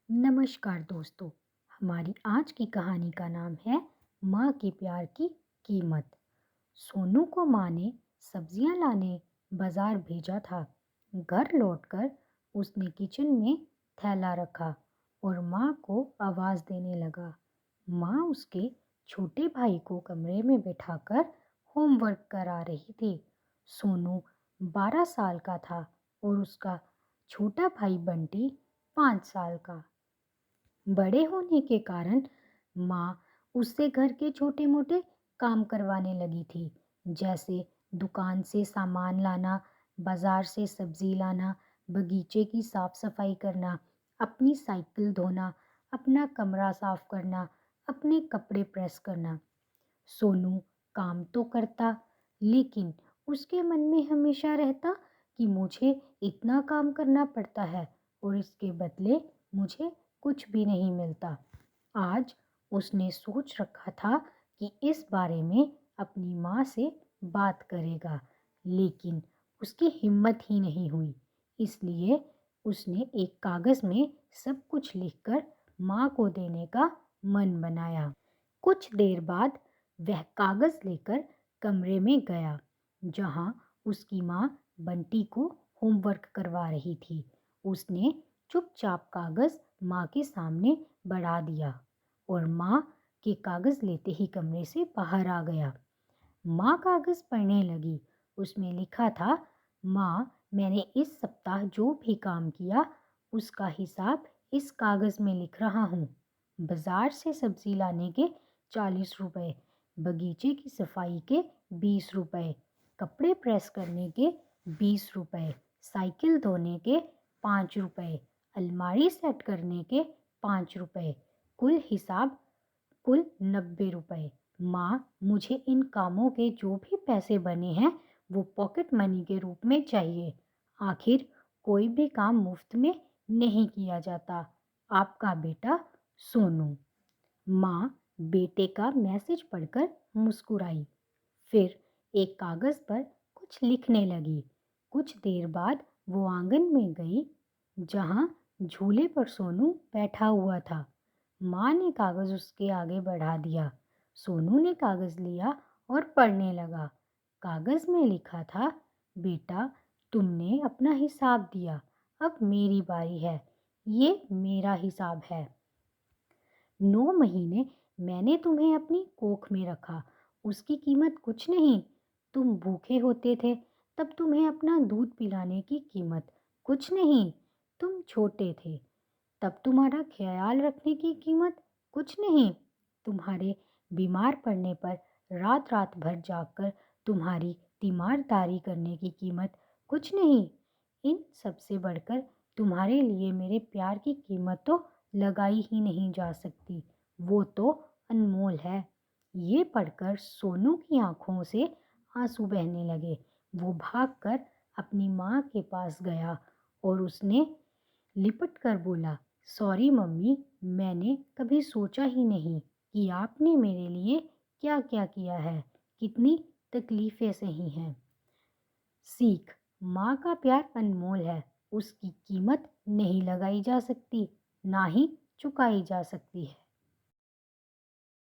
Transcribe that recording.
नमस्कार दोस्तों। हमारी आज की कहानी का नाम है माँ के प्यार की कीमत। सोनू को माँ ने सब्जियां लाने बाजार भेजा था। घर लौटकर उसने किचन में थैला रखा और माँ को आवाज़ देने लगा। माँ उसके छोटे भाई को कमरे में बैठाकर होमवर्क करा रही थी। सोनू 12 साल का था और उसका छोटा भाई बंटी 5 साल का। बड़े होने के कारण माँ उससे घर के छोटे मोटे काम करवाने लगी थी, जैसे दुकान से सामान लाना, बाजार से सब्जी लाना, बगीचे की साफ सफाई करना, अपनी साइकिल धोना, अपना कमरा साफ करना, अपने कपड़े प्रेस करना। सोनू काम तो करता, लेकिन उसके मन में हमेशा रहता कि मुझे इतना काम करना पड़ता है और इसके बदले मुझे कुछ भी नहीं मिलता। आज उसने सोच रखा था कि इस बारे में अपनी माँ से बात करेगा, लेकिन उसकी हिम्मत ही नहीं हुई। इसलिए उसने एक कागज़ में सब कुछ लिखकर माँ को देने का मन बनाया। कुछ देर बाद वह कागज़ लेकर कमरे में गया, जहाँ उसकी माँ बंटी को होमवर्क करवा रही थी। उसने चुपचाप कागज़ माँ के सामने बढ़ा दिया और माँ के कागज़ लेते ही कमरे से बाहर आ गया। माँ कागज़ पढ़ने लगी। उसमें लिखा था, माँ, मैंने इस सप्ताह जो भी काम किया उसका हिसाब इस कागज़ में लिख रहा हूँ। बाजार से सब्जी लाने के 40 रुपए, बगीचे की सफाई के 20 रुपए, कपड़े प्रेस करने के 20 रुपए, साइकिल धोने के 5 रुपए, अलमारी सेट करने के 5 रुपए, कुल 90 रुपए। माँ, मुझे इन कामों के जो भी पैसे बने हैं वो पॉकेट मनी के रूप में चाहिए। आखिर कोई भी काम मुफ्त में नहीं किया जाता। आपका बेटा सोनू। माँ बेटे का मैसेज पढ़कर मुस्कुराई, फिर एक कागज़ पर कुछ लिखने लगी। कुछ देर बाद वो आंगन में गई, जहाँ झूले पर सोनू बैठा हुआ था। माँ ने कागज़ उसके आगे बढ़ा दिया। सोनू ने कागज़ लिया और पढ़ने लगा। कागज़ में लिखा था, बेटा, तुमने अपना हिसाब दिया, अब मेरी बारी है। ये मेरा हिसाब है। 9 महीने मैंने तुम्हें अपनी कोख में रखा, उसकी कीमत कुछ नहीं। तुम भूखे होते थे, तब तुम्हें अपना दूध पिलाने की कीमत कुछ नहीं। तुम छोटे थे, तब तुम्हारा ख्याल रखने की कीमत कुछ नहीं। तुम्हारे बीमार पड़ने पर रात रात भर जागकर तुम्हारी तीमारदारी करने की कीमत कुछ नहीं। इन सबसे बढ़कर तुम्हारे लिए मेरे प्यार की कीमत तो लगाई ही नहीं जा सकती। वो तो अनमोल है। ये पढ़कर सोनू की आंखों से आंसू बहने लगे। वो भागकर अपनी माँ के पास गया और उसने लिपट कर बोला, सॉरी मम्मी, मैंने कभी सोचा ही नहीं कि आपने मेरे लिए क्या क्या किया है, कितनी तकलीफ़ें सही हैं। सीख, माँ का प्यार अनमोल है, उसकी कीमत नहीं लगाई जा सकती, ना ही चुकाई जा सकती है।